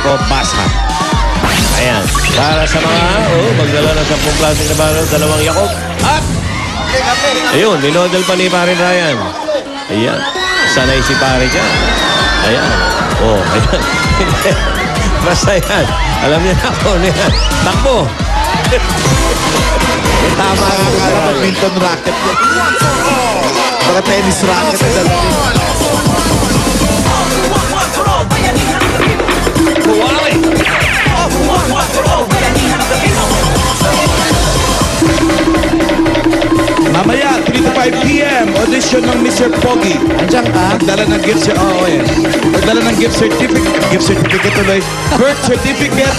Eco Basa. Ayan. Para sa mga, magdala ng 10 plastic na balon, 2 Yakult. At, ayun, dinodel pa ni Pare Ryan. Ayan. Sanay si Pare dyan. Ayan. Oh, ayan. Basta yan. Alam niya na ako niyan. Takbo. Tama nga kala badminton racket. Baka tennis racket. Mamaya, 3 to 5 p.m. audition ng Mr. Pogi. Andiyan ka? Magdala ng gift certificate. Oo, yan. Magdala ng gift certificate. Gift certificate tuloy. Birth certificate.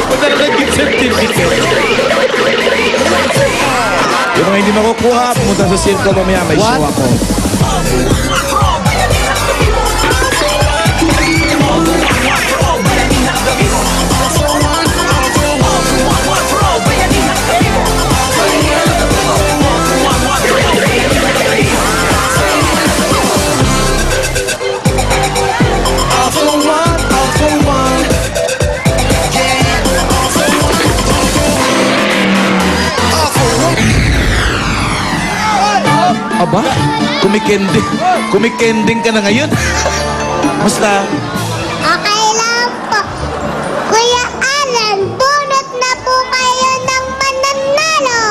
Magdala ng gift certificate. Yung mga hindi makukuha, pumunta sa circle mamaya. May show ako. Aba, kumikending ka na ngayon. Basta. Okay lang po. Kuya Alan, bunot na po kayo ng mananalo.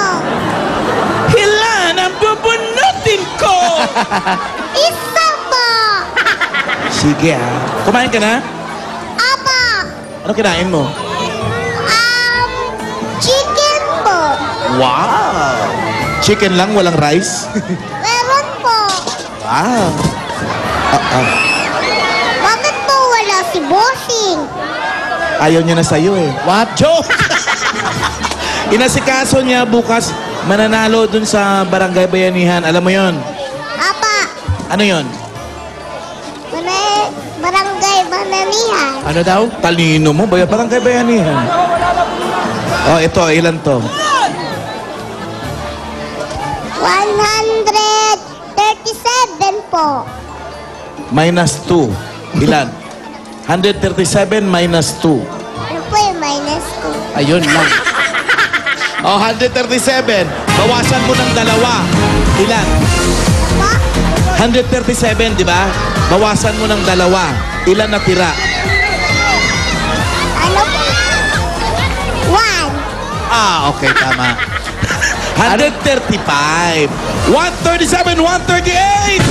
Ilan ang bubunutin ko? Isa po. Sige Kumain ka na? Apa. Ano kinain mo? Chicken po. Wow! Chicken lang, walang rice? Meron po. Wow! Bakit po wala si Bossing? Ayaw niya na sa'yo eh. What? Joke! Inasikaso niya bukas mananalo dun sa Barangay Bayanihan. Alam mo yon? Apa. Ano yon? Barangay Bananihan. Ano daw? Talino mo, Barangay Bayanihan. Oh, ito, ilan to? 137 po. Minus 2. Ilan? 137 minus 2. Ano po yung minus 2? Ayun lang. Oh, 137. Bawasan mo ng 2. Ilan? Pa? 137, di ba? Bawasan mo ng 2. Ilan natira? Ano po? 1. Okay, tama. 135. 137, 138!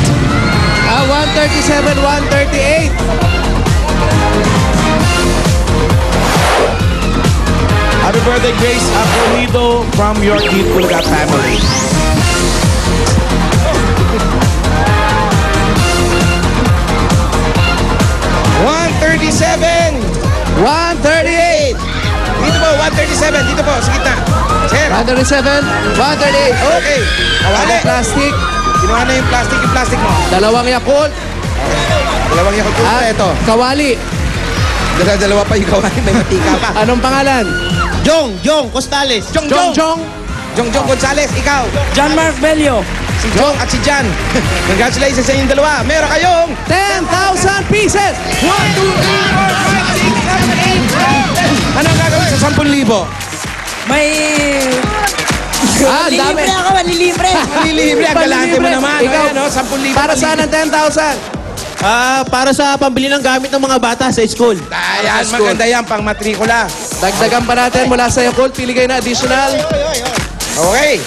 137, 138. Happy birthday, Grace Apolido from your Kid Pulga family. $137! 138. Dito po, 137. Dito po, sa gitna. Sir. 137, 138. Okay. Ano plastic? Kinuha na yung plastic mo. 2 Yakult. Dalawang yakot po At ito. kawali. Dalawa pa yung kawain, may matika pa. Anong pangalan? Jong Costales. Jong. Jong Gonzales, ikaw. John Mark Bello. Si Jong at si Jan. Congratulations sa inyong dalawa. Meron kayong 10,000 pieces. 1, 2, 3, 4, 5, 6, 7, 8, 9, 10. Anong gagawin sa 10,000? May... Dami. Malilibre ako, malilibre. Malilibre, ang galante mo naman. Ikaw, Ayan, 10,000. para saan ang 10,000? Para sa pambili ng gamit ng mga bata sa school. Ayan, maganda yan, pang matrikula. Dagdagan pa natin mula sa Yakult. Pili kayo na additional. Okay.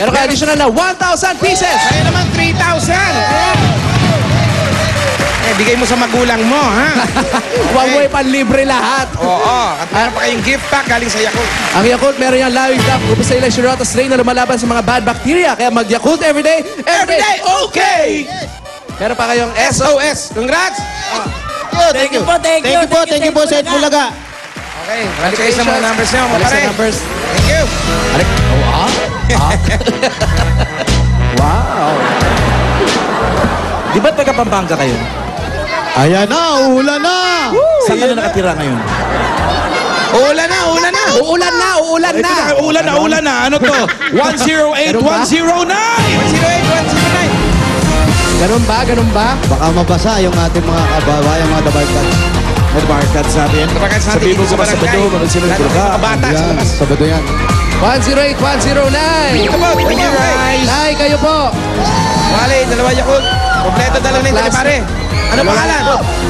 Meron kayo additional na 1,000 pieces. Sa'yo naman, 3,000. Bigay mo sa magulang mo, ha? Huwag mo ipanlibre lahat. Oo. At meron pa kayong gift pack galing sa Yakult. Ang Yakult, meron yung Lawing Tap. Upos sa ilang Shirota strain na lumalaban sa mga bad bacteria. Kaya mag-Yakult everyday. Everyday, okay! Meron pa kayong SOS. Congrats! Thank you po, thank you. Thank you po sa Bulaga. Okay, balik sa mga numbers nyo, mga Balik sa pare. numbers. Thank you. Wow. Di ba taga Pampanga kayo? Ayan na, uulan na. Saan ka na nakatira ngayon? Uulan na! Uulan na, uulan Ito na. na, uulan na. Ano to? 108, 109! 108, 109! Ganun ba? Ganun ba? Baka mabasa yung ating mga kababayan, mga dabarkats. Mga dabarkats natin. Dabarkats natin, Sabihin mo dito sa sa Sabado, barangay. manood sila ng Lahat ng Bulaga. mga bata sa Yan, labas. Sabado yan. 108, 109. Ito po, Rice. Nay, kayo po. Wale, dalawa Yakult. Kompleto dalawa na ito, pare. Ano pangalan?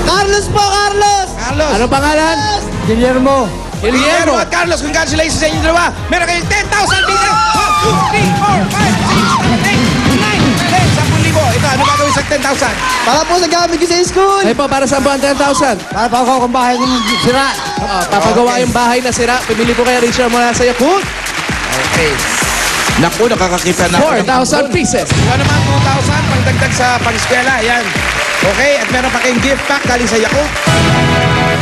Carlos po, Carlos! Carlos. Ano pangalan? Guillermo. Guillermo at Carlos, congratulations sa inyo dalawa. Meron kayong 10,000 pieces. 1, 2, 3, 4, 5, 6, 7, 8, 9, 10. 10,000. Ito, ano ba gawin sa 10,000? Para po sa gamit ko sa school. Ay po, para saan po ang 10,000? Para pa ako kung bahay kong sira. Papagawa yung bahay na sira. Pumili po kaya Richard mula sa Yakult. Okay. Naku, nakakakita na ako. 4,000 pieces. Ikaw naman, 2,000 pangdagdag sa pang-eskwela. Yan. Okay, at meron pa kayong gift pack galing sa Yakult.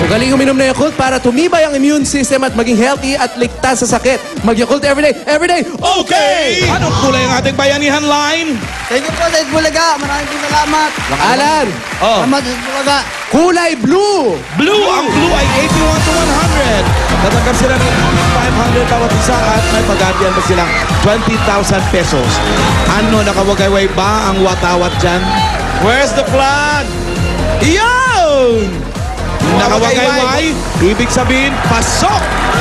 Ugaling uminom na Yakult para tumibay ang immune system at maging healthy at ligtas sa sakit. Mag-Yakult everyday, everyday. Okay! Anong kulay ang ating bayanihan line? Thank you po sa Bulaga. Maraming salamat. Alan, Oh. Salamat sa Bulaga. kulay blue. Blue, ang blue ay 81 to 100. Tatanggap sila ng 500 bawat isa at may pag-abiyan pa silang 20,000 pesos. Ano, nakawagayway ba ang watawat dyan? Where's the flag? Yun! Nakawagayway, ibig sabihin, pasok!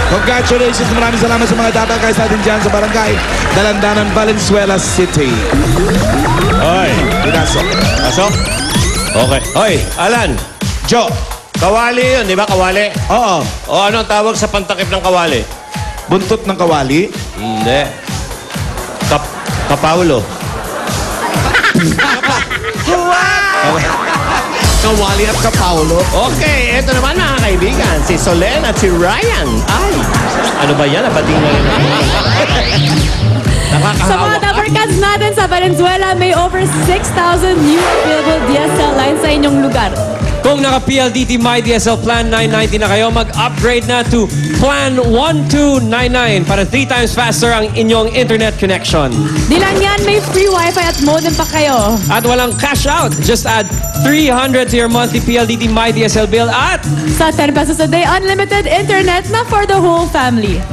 Congratulations, maraming salamat sa mga dabarkais natin dyan sa barangay Dalandanan, Valenzuela City. Oy, Pinasok. pasok. Okay. Oy, Alan, Joe. kawali yun, di ba kawali? Oo. O ano ang tawag sa pantakip ng kawali? Buntot ng kawali. Hindi. Kapaulo. Kawali at kapaulo. Okay, eto naman mga kaibigan, si Solen at si Ryan. Ay, ano ba yan? Nabating na rin. Sa mga Nakakahawa. Dabarkats natin sa Valenzuela, may over 6,000 new available DSL lines sa inyong lugar. Kung naka-PLDT My DSL Plan 990 na kayo, mag-upgrade na to Plan 1299 para 3 times faster ang inyong internet connection. Di lang yan, may free wifi at modem pa kayo. At walang cash out. Just add 300 to your monthly PLDT My DSL bill at Sa 10 pesos a day, unlimited internet na for the whole family.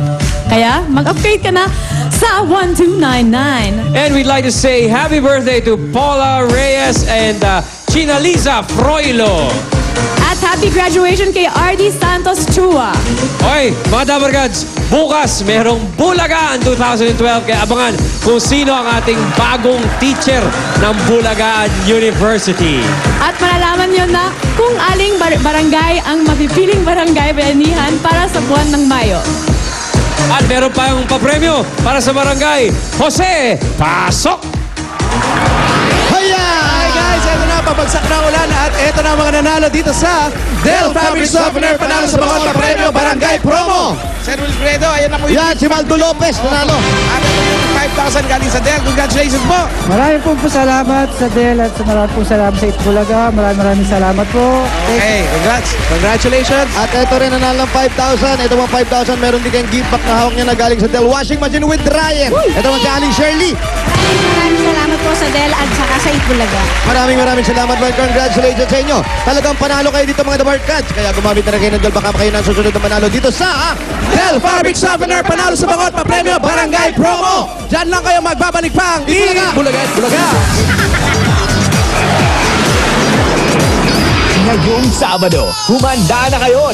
Kaya, mag-upgrade ka na sa 1299. And we'd like to say happy birthday to Paula Reyes and China Liza Froilo. At happy graduation kay RD Santos Chua. Oy, mga Dabarkads, bukas merong Bulagaan 2012. Kaya abangan kung sino ang ating bagong teacher ng Bulagaan University. At malalaman nyo na kung aling barangay ang mapipiling barangay bayanihan para sa buwan ng Mayo. At meron pa yung papremyo para sa barangay Jose Pasok! Hi guys, eto na, pabagsak na ang ulan at eto na ang mga nanalo dito sa Del Fabric Softener, panalo sa mga papremyo Barangay Promo. Sir Wilfredo, ayan na po yung Yan, si Maldo Lopez, nanalo. At ito yung 5,000 galing sa Del. Congratulations po. Maraming po salamat sa Del at maraming po salamat sa Itbulaga. Maraming salamat po. Okay, congrats. Congratulations. At ito rin nanalo ng 5,000. Ito mga 5,000, meron din kayong gift pack na hawak niya na galing sa Del Washing Machine with Ryan. Ito mga si Aling Shirley. Maraming salamat po sa Del at saka sa Itbulaga. Maraming salamat man. Congratulations sa inyo. Talagang panalo kayo dito mga Dabarkads. Kaya gumamit na rin kayo ng Del. Baka kayo na susunod na manalo dito sa Del Fabric Softener, panalo sa mga papremyo Barangay Promo. Diyan lang kayo magbabalik pang Itbulaga. Bulaga. Ngayong Sabado, humanda na kayo